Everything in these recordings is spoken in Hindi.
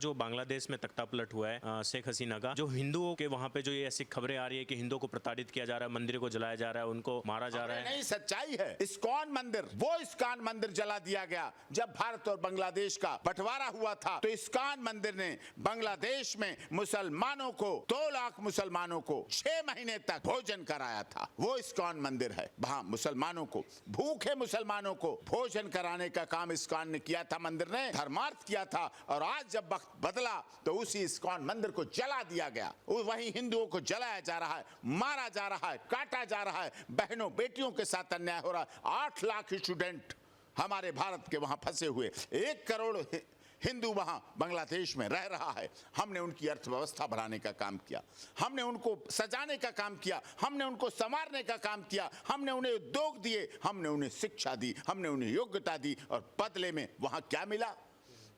जो बांग्लादेश में तख्तापलट हुआ है शेख हसीना का, जो हिंदुओं के वहाँ पे जो ये ऐसी खबरें आ रही है कि हिंदुओं को प्रताड़ित किया जा रहा है, मंदिरों को जलाया जा रहा है, उनको मारा जा रहा है। नहीं, सच्चाई है। इस्कॉन मंदिर, वो इस्कॉन मंदिर जला दिया गया जब भारत और बांग्लादेश का बंटवारा हुआ था। तो इस्कॉन मंदिर ने बांग्लादेश में मुसलमानों को 2 लाख मुसलमानों को 6 महीने तक भोजन कराया था। वो इस्कॉन मंदिर है। वहां मुसलमानों को, भूखे मुसलमानों को भोजन कराने का काम इस्कॉन ने किया था, मंदिर ने धर्मार्थ किया था। और आज जब वक्त बदला तो उसी इस्कॉन मंदिर को जला दिया गया। वहीं हिंदुओं को जलाया जा रहा है, मारा जा रहा है, काटा जा रहा है, बहनों बेटियों के साथ अन्याय हो रहा है। 8 लाख स्टूडेंट हमारे भारत के वहां फंसे हुए, 1 करोड़ हिंदू वहां बांग्लादेश में रह रहा है। हमने उनकी अर्थव्यवस्था बढ़ाने का काम किया, हमने उनको सजाने का काम किया, हमने उनको संवारने का काम किया, हमने उन्हें उद्योग दिए, हमने उन्हें शिक्षा दी, हमने उन्हें योग्यता दी। और बदले में वहां क्या मिला?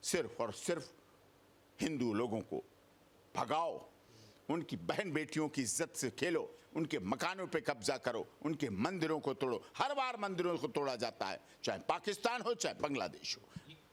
सिर्फ और सिर्फ हिंदू लोगों को भगाओ, उनकी बहन बेटियों की इज्जत से खेलो, उनके मकानों पे कब्जा करो, उनके मंदिरों को तोड़ो। हर बार मंदिरों को तोड़ा जाता है, चाहे पाकिस्तान हो चाहे बांग्लादेश हो।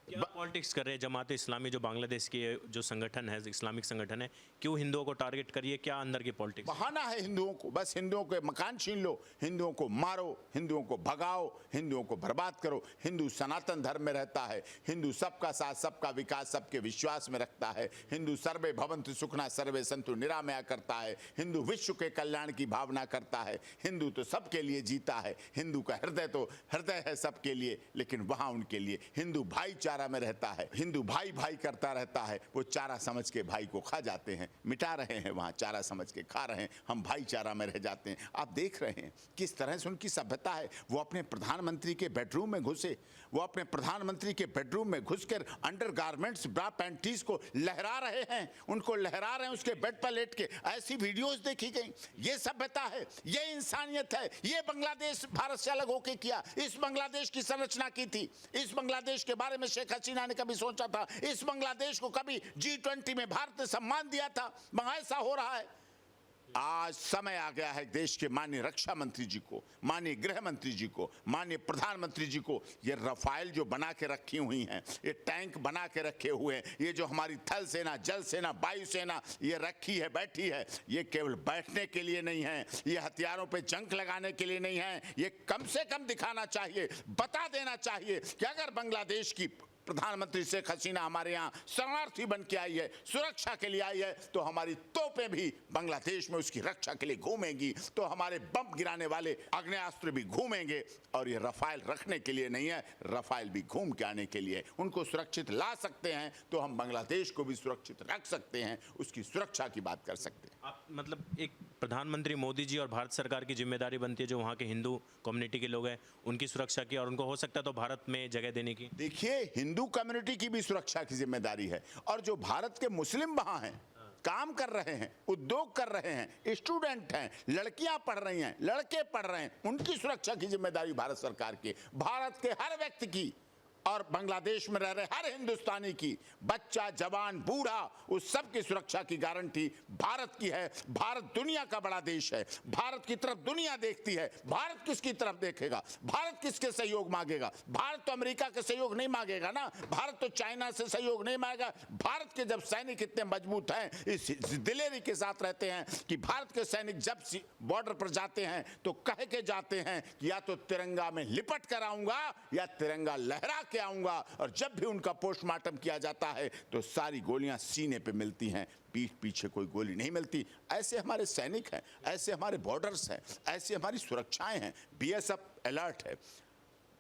क्या पॉलिटिक्स कर रहे हैं जमात इस्लामी, जो बांग्लादेश की जो संगठन है, इस्लामिक संगठन है, क्यों हिंदुओं को टारगेट करिए? क्या अंदर की पॉलिटिक्स? बहाना है हिंदुओं को, बस हिंदुओं के मकान छीन लो, हिंदुओं को मारो, हिंदुओं को भगाओ, हिंदुओं को बर्बाद करो। हिंदू सनातन धर्म में रहता है, हिंदू सबका साथ, सबका विकास, सबके विश्वास में रखता है। हिंदू सर्वे भवन्तु सुखिनः सर्वे सन्तु निरामया करता है। हिंदू विश्व के कल्याण की भावना करता है। हिंदू तो सबके लिए जीता है। हिंदू का हृदय तो हृदय है सबके लिए, लेकिन वहां उनके लिए हिंदू भाईचारा में रहता है। हिंदू भाई भाई करता रहता है, वो चारा समझ के भाई को खा जाते हैं, मिटा रहे हैं, वहां चारा समझ के खा रहे हैं। हम भाईचारा में रह जाते हैं। आप देख रहे हैं किस तरह से उनकी सभ्यता है। वो अपने प्रधानमंत्री के बेडरूम में घुसे, वो अपने प्रधानमंत्री के बेडरूम में घुसकर अंडरगारमेंट्स, ब्रा पैंटीज को लहरा रहे हैं, उनको लहरा रहे हैं उसके बेड पर लेट के। ऐसी वीडियोस देखी गई। ये सभ्यता है, ये इंसानियत है। ये बांग्लादेश भारत से अलग होके किया। इस बांग्लादेश की संरचना की थी। इस बांग्लादेश के बारे में शेख हसीना ने कभी सोचा था? इस बांग्लादेश को कभी G20 में भारत ने सम्मान दिया था? ऐसा हो रहा है। आज समय आ गया है देश के माननीय रक्षा मंत्री जी को, माननीय गृह मंत्री जी को, माननीय प्रधानमंत्री जी को, ये रफाल जो बना के रखी हुई हैं, ये टैंक बना के रखे हुए हैं, ये जो हमारी थल सेना, जल सेना, वायु सेना ये रखी है, बैठी है, ये केवल बैठने के लिए नहीं है, ये हथियारों पे जंग लगाने के लिए नहीं है। ये कम से कम दिखाना चाहिए, बता देना चाहिए कि अगर बांग्लादेश की प्रधानमंत्री शेख हसीना हमारे यहाँ शरणार्थी बन के आई है, सुरक्षा के लिए आई है, तो हमारी तोपें भी बांग्लादेश में उसकी रक्षा के लिए घूमेंगी, तो हमारे बम गिराने वाले आग्नेयास्त्र भी घूमेंगे। और ये रफाल रखने के लिए नहीं है, रफाल भी घूम के आने के लिए। उनको सुरक्षित ला सकते हैं तो हम बांग्लादेश को भी सुरक्षित रख सकते हैं, उसकी सुरक्षा की बात कर सकते हैं। आप मतलब एक प्रधानमंत्री मोदी जी और भारत सरकार की जिम्मेदारी बनती है जो वहाँ के हिंदू कम्युनिटी के लोग हैं उनकी सुरक्षा की, और उनको हो सकता है तो भारत में जगह देने की। देखिए, हिंदू कम्युनिटी की भी सुरक्षा की जिम्मेदारी है। और जो भारत के मुस्लिम वहां हैं, काम कर रहे हैं, उद्योग कर रहे हैं, स्टूडेंट हैं, लड़कियां पढ़ रही हैं, लड़के पढ़ रहे हैं, उनकी सुरक्षा की जिम्मेदारी भारत सरकार की, भारत के हर व्यक्ति की और बांग्लादेश में रह रहे हर हिंदुस्तानी की, बच्चा, जवान, बूढ़ा, उस सब की सुरक्षा की गारंटी भारत की है। भारत दुनिया का बड़ा देश है। भारत की तरफ दुनिया देखती है। भारत किसकी तरफ देखेगा? भारत किसके सहयोग मांगेगा? भारत तो अमेरिका के सहयोग नहीं मांगेगा ना, भारत तो चाइना से सहयोग नहीं मांगेगा। भारत के जब सैनिक इतने मजबूत हैं, इस दिलेरी के साथ रहते हैं कि भारत के सैनिक जब बॉर्डर पर जाते हैं तो कह के जाते हैं कि या तो तिरंगा में लिपट कर आऊंगा या तिरंगा लहरा के आऊंगा। और जब भी उनका पोस्टमार्टम किया जाता है तो सारी गोलियां सीने पे मिलती हैं, पीठ पीछे कोई गोली नहीं मिलती। ऐसे हमारे सैनिक हैं, ऐसे हमारे बॉर्डर्स हैं, ऐसी हमारी सुरक्षाएं हैं। BSF अलर्ट है,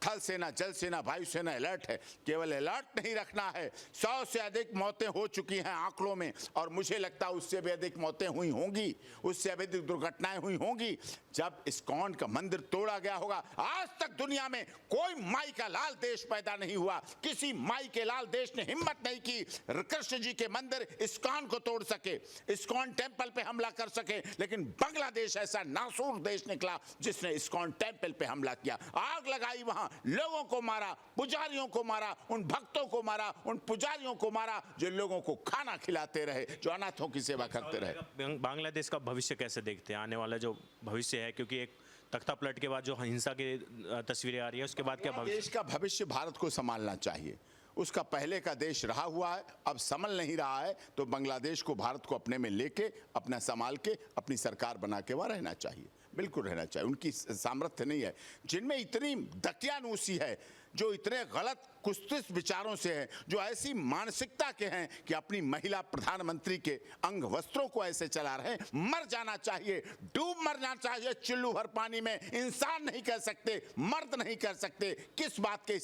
थल सेना, जल सेना, वायु सेना अलर्ट है। केवल अलर्ट नहीं रखना है, 100 से अधिक मौतें हो चुकी हैं आंकड़ों में, और मुझे लगता है उससे भी अधिक मौतें हुई होंगी, उससे अधिक दुर्घटनाएं हुई होंगी जब इस्कॉन का मंदिर तोड़ा गया होगा। आज तक दुनिया में कोई माई का लाल देश पैदा नहीं हुआ, किसी माई के लाल देश ने हिम्मत नहीं की कृष्ण जी के मंदिर इस्कॉन को तोड़ सके, इस्कॉन टेम्पल पे हमला कर सके। लेकिन बांग्लादेश ऐसा नासूर देश निकला जिसने इस्कॉन टेम्पल पे हमला किया, आग लगाई, वहां लोगों को मारा, पुजारियों को मारा, उन भक्तों को मारा, उन पुजारियों को मारा जो लोगों को खाना खिलाते रहे, जो अनाथों की सेवा करते रहे। बांग्लादेश का भविष्य कैसे देखते हैं, आने वाला जो भविष्य है? क्योंकि एक तख्तापलट के बाद जो हिंसा की तस्वीरें आ रही है, उसके बाद क्या भविष्य? देश का भविष्य भारत को संभालना चाहिए, उसका पहले का देश रहा हुआ है, अब संभल नहीं रहा है, तो बांग्लादेश को भारत को अपने में लेके अपना संभाल के अपनी सरकार बना के वहाँ रहना चाहिए, बिल्कुल रहना चाहिए। उनकी सामर्थ्य नहीं है, जिनमें इतनी दकियानूसी है, जो इतने गलत कुत्सित विचारों से हैं, जो ऐसी मानसिकता के हैं कि अपनी महिला प्रधानमंत्री के अंग वस्त्रों को ऐसे चला रहे हैं। मर जाना चाहिए, डूब मरना चाहिए चुल्लू भर पानी में। इंसान नहीं कह सकते, मर्द नहीं कर सकते। किस बात के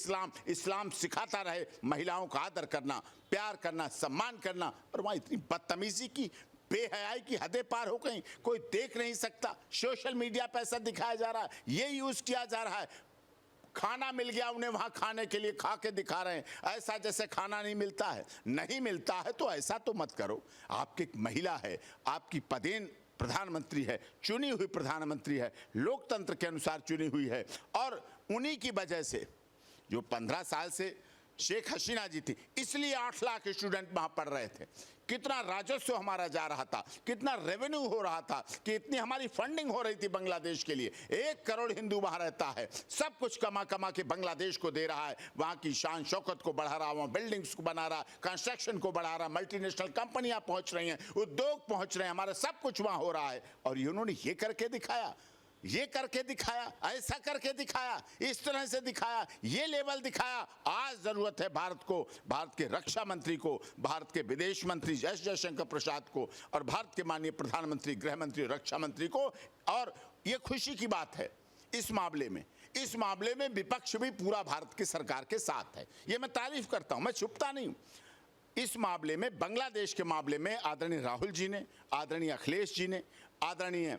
इस्लाम सिखाता रहे महिलाओं का आदर करना, प्यार करना, सम्मान करना, और वहाँ इतनी बदतमीजी की, बेहयाई की हदें पार हो गई, कोई देख नहीं सकता। सोशल मीडिया पे ऐसा दिखाया जा रहा है, ये यूज किया जा रहा है। खाना मिल गया उन्हें वहां खाने के लिए, खा के दिखा रहे हैं ऐसा जैसे खाना नहीं मिलता है। नहीं मिलता है तो ऐसा तो मत करो। आपकी महिला है, आपकी पदेन प्रधानमंत्री है, चुनी हुई प्रधानमंत्री है, लोकतंत्र के अनुसार चुनी हुई है, और उन्हीं की वजह से जो 15 साल से शेख हसीना जी थी, इसलिए 8 लाख स्टूडेंट वहां पढ़ रहे थे। कितना राजस्व हमारा जा रहा था, कितना रेवेन्यू हो रहा था, कि इतनी हमारी फंडिंग हो रही थी बांग्लादेश के लिए। 1 करोड़ हिंदू वहां रहता है, सब कुछ कमा कमा के बांग्लादेश को दे रहा है, वहां की शान शौकत को बढ़ा रहा, वहां बिल्डिंग्स को बना रहा, कंस्ट्रक्शन को बढ़ा रहा, मल्टीनेशनल कंपनियां पहुंच रही हैं, उद्योग पहुंच रहे हैं, हमारा सब कुछ वहां हो रहा है। और उन्होंने ये करके दिखाया, ये करके दिखाया, ऐसा करके दिखाया, इस तरह से दिखाया, ये लेवल दिखाया। आज जरूरत है भारत को, भारत के रक्षा मंत्री को, भारत के विदेश मंत्री एस जयशंकर प्रसाद को, और भारत के माननीय प्रधानमंत्री, गृह मंत्री, रक्षा मंत्री को। और ये खुशी की बात है इस मामले में विपक्ष भी पूरा भारत की सरकार के साथ है। ये मैं तारीफ करता हूं, मैं छुपता नहीं हूं। इस मामले में, बांग्लादेश के मामले में आदरणीय राहुल जी ने, आदरणीय अखिलेश जी ने, आदरणीय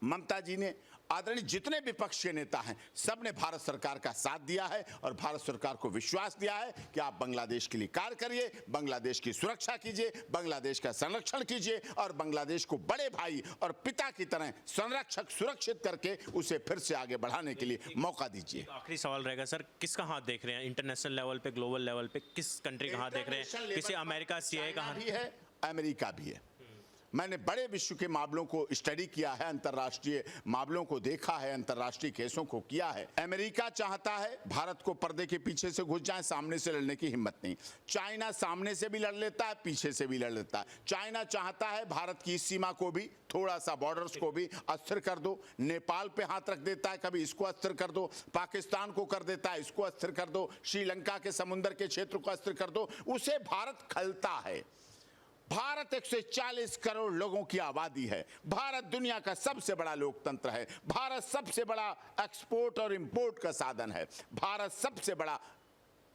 ममता जी ने, आदरणीय जितने विपक्ष के नेता हैं, सब ने भारत सरकार का साथ दिया है और भारत सरकार को विश्वास दिया है कि आप बांग्लादेश के लिए कार्य करिए, बांग्लादेश की सुरक्षा कीजिए, बांग्लादेश का संरक्षण कीजिए, और बांग्लादेश को बड़े भाई और पिता की तरह संरक्षक सुरक्षित करके उसे फिर से आगे बढ़ाने के लिए मौका दीजिए। आखिरी सवाल रहेगा सर, किसका हाथ देख रहे हैं इंटरनेशनल लेवल पे, ग्लोबल लेवल पे, किस कंट्री का हाथ देख रहे हैं? किसी अमेरिका, सीआई का हाथ भी है, अमेरिका भी है। मैंने बड़े विश्व के मामलों को स्टडी किया है, अंतर्राष्ट्रीय मामलों को देखा है, अंतर्राष्ट्रीय केसों को किया है। अमेरिका चाहता है भारत को पर्दे के पीछे से घुस जाए, सामने से लड़ने की हिम्मत नहीं। चाइना सामने से भी लड़ लेता है, पीछे से भी लड़ लेता है। चाइना चाहता है भारत की इस सीमा को भी, थोड़ा सा बॉर्डर्स को भी अस्थिर कर दो। नेपाल पे हाथ रख देता है, कभी इसको अस्थिर कर दो, पाकिस्तान को कर देता है, इसको अस्थिर कर दो, श्रीलंका के समुद्र के क्षेत्र को अस्थिर कर दो। उसे भारत खलता है। भारत 140 करोड़ लोगों की आबादी है। भारत दुनिया का सबसे बड़ा लोकतंत्र है। भारत सबसे बड़ा एक्सपोर्ट और इंपोर्ट का साधन है। भारत सबसे बड़ा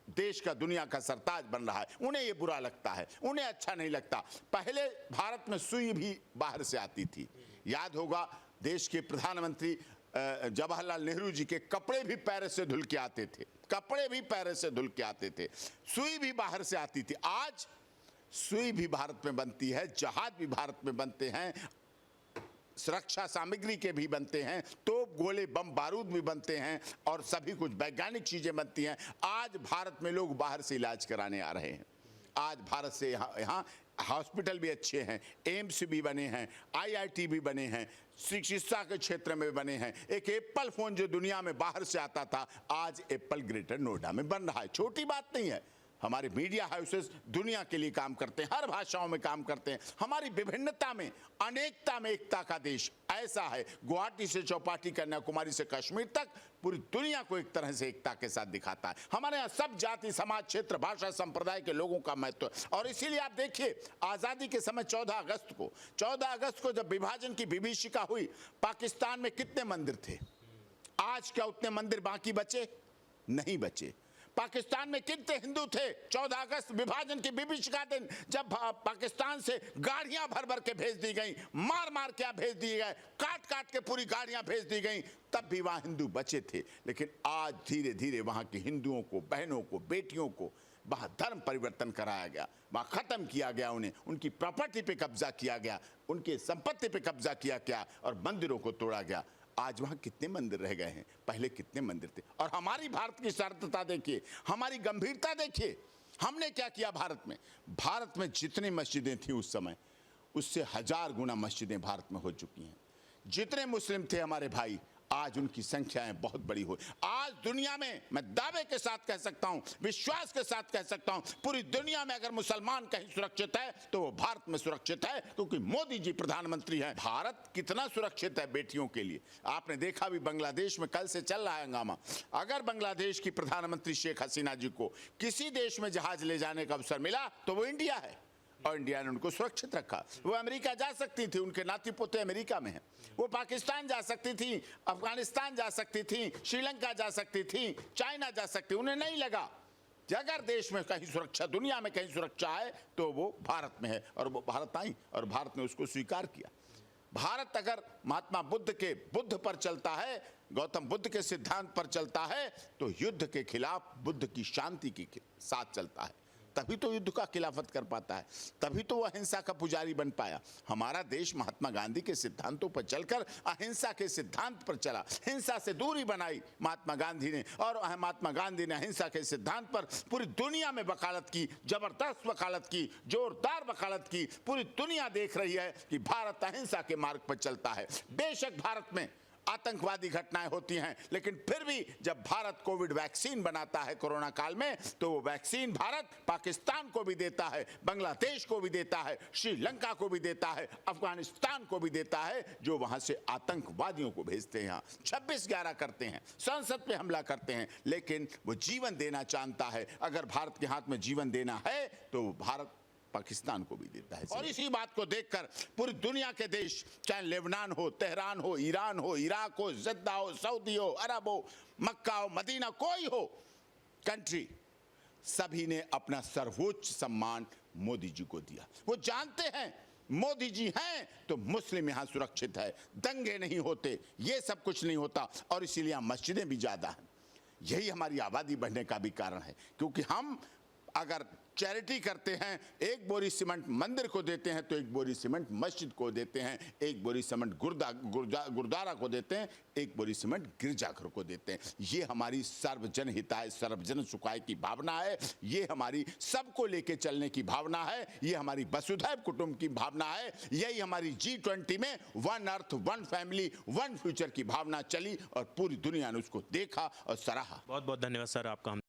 देश का दुनिया का सरताज बन रहा है। उन्हें ये बुरा लगता है, उन्हें अच्छा नहीं लगता। पहले भारत में सुई भी बाहर से आती थी। याद होगा देश के प्रधानमंत्री जवाहरलाल नेहरू जी के कपड़े भी पेरिस से धुल के आते थे, कपड़े भी पेरिस से धुल के आते थे, सुई भी बाहर से आती थी। आज सुई भी भारत में बनती है, जहाज भी भारत में बनते हैं, सुरक्षा सामग्री के भी बनते हैं, तोप गोले बम बारूद भी बनते हैं, और सभी कुछ वैज्ञानिक चीजें बनती हैं। आज भारत में लोग बाहर से इलाज कराने आ रहे हैं। आज भारत से यहाँ हॉस्पिटल भी अच्छे हैं, एम्स भी बने हैं, IIT भी बने हैं, चिकित्सा के क्षेत्र में बने हैं। एक एप्पल फोन जो दुनिया में बाहर से आता था, आज एप्पल ग्रेटर नोएडा में बन रहा है। छोटी बात नहीं है। हमारे मीडिया हाउसेस दुनिया के लिए काम करते हैं, हर भाषाओं में काम करते हैं। हमारी विभिन्नता में, अनेकता में एकता का देश ऐसा है। गुवाहाटी से चौपाटी, कन्याकुमारी से कश्मीर तक पूरी दुनिया को एक तरह से एकता के साथ दिखाता है। हमारे यहाँ सब जाति, समाज, क्षेत्र, भाषा, संप्रदाय के लोगों का महत्व। और इसीलिए आप देखिए, आज़ादी के समय 14 अगस्त को जब विभाजन की विभीषिका हुई, पाकिस्तान में कितने मंदिर थे? आज क्या उतने मंदिर बाकी बचे? नहीं बचे। पाकिस्तान में कितने हिंदू थे 14 अगस्त विभाजन की विभीषिका दिन, जब पाकिस्तान से गाड़ियां भर भर के भेज दी गई, मार मार के भेज दिए गए, काट काट के पूरी गाड़ियां भेज दी गई, तब भी वहां हिंदू बचे थे। लेकिन आज धीरे धीरे वहां के हिंदुओं को, बहनों को, बेटियों को वहां धर्म परिवर्तन कराया गया, वहां खत्म किया गया, उन्हें उनकी प्रॉपर्टी पे कब्जा किया गया, उनके संपत्ति पे कब्जा किया गया, और मंदिरों को तोड़ा गया। आज वहां कितने मंदिर रह गए हैं? पहले कितने मंदिर थे? और हमारी भारत की शांतता देखिए, हमारी गंभीरता देखिए। हमने क्या किया भारत में? भारत में जितनी मस्जिदें थी उस समय, उससे 1000 गुना मस्जिदें भारत में हो चुकी हैं। जितने मुस्लिम थे हमारे भाई, आज उनकी संख्याएं बहुत बड़ी हुई। आज दुनिया में मैं दावे के साथ कह सकता हूं, विश्वास के साथ कह सकता हूं, पूरी दुनिया में अगर मुसलमान कहीं सुरक्षित है तो वो भारत में सुरक्षित है, क्योंकि मोदी जी प्रधानमंत्री हैं। भारत कितना सुरक्षित है बेटियों के लिए, आपने देखा भी बांग्लादेश में कल से चल रहा है हंगामा। अगर बांग्लादेश की प्रधानमंत्री शेख हसीना जी को किसी देश में जहाज ले जाने का अवसर मिला तो वो इंडिया है, और इंडिया ने उनको सुरक्षित रखा। वो अमेरिका जा सकती थी, उनके नाती पोते अमेरिका में हैं। वो पाकिस्तान जा सकती थी, अफगानिस्तान जा सकती थी, श्रीलंका जा सकती थी, चाइना जा सकती, उन्हें नहीं लगा। अगर देश में कहीं सुरक्षा, दुनिया में कहीं सुरक्षा है तो वो भारत में है, और वो भारत आई और भारत ने उसको स्वीकार किया। भारत अगर महात्मा बुद्ध के बुद्ध पर चलता है, गौतम बुद्ध के सिद्धांत पर चलता है, तो युद्ध के खिलाफ बुद्ध की शांति के साथ चलता है, तभी तो युद्ध का खिलाफत कर पाता है, तभी तो वो अहिंसा का पुजारी बन पाया। हमारा देश महात्मा गांधी के सिद्धांतों पर चलकर अहिंसा के सिद्धांत पर चला, हिंसा से दूरी बनाई महात्मा गांधी ने, और महात्मा गांधी ने अहिंसा के सिद्धांत पर पूरी दुनिया में वकालत की, जबरदस्त वकालत की, जोरदार वकालत की। पूरी दुनिया देख रही है कि भारत अहिंसा के मार्ग पर चलता है। बेशक भारत में आतंकवादी घटनाएं होती हैं, लेकिन फिर भी जब भारत कोविड वैक्सीन बनाता है कोरोना काल में, तो वो वैक्सीन भारत पाकिस्तान को भी देता है, बांग्लादेश को भी देता है, श्रीलंका को भी देता है, अफगानिस्तान को भी देता है, जो वहां से आतंकवादियों को भेजते हैं। यहाँ 26/11 करते हैं, संसद पे हमला करते हैं, लेकिन वो जीवन देना जानता है। अगर भारत के हाथ में जीवन देना है तो भारत पाकिस्तान को भी देता है। और इसी बात को देखकर पूरी दुनिया के देश, चाहे लेबनान हो, तेहरान हो, ईरान हो, इराक हो, जद्दा हो, सऊदी हो, अरब हो, मक्का हो, मदीना, कोई हो कंट्री, सभी ने अपना सर्वोच्च सम्मान मोदी जी को दिया। वो जानते हैं मोदी जी हैं तो मुस्लिम यहां सुरक्षित है, दंगे नहीं होते, ये सब कुछ नहीं होता, और इसीलिए यहां मस्जिदें भी ज्यादा हैं। यही हमारी आबादी बढ़ने का भी कारण है, क्योंकि हम अगर चैरिटी करते हैं, एक बोरी सीमेंट मंदिर को देते हैं तो एक बोरी सीमेंट मस्जिद को देते हैं, एक बोरी सीमेंट गुरुद्वारा को देते हैं, एक बोरी सीमेंट गिरजाघर को देते हैं। ये हमारी सर्वजन हिताय सर्वजन सुखाय की भावना है, ये हमारी सबको लेके चलने की भावना है, ये हमारी वसुधैव कुटुंब की भावना है, यही हमारी G20 में one earth one family one future की भावना चली, और पूरी दुनिया ने उसको देखा और सराहा। बहुत बहुत धन्यवाद सर आपका।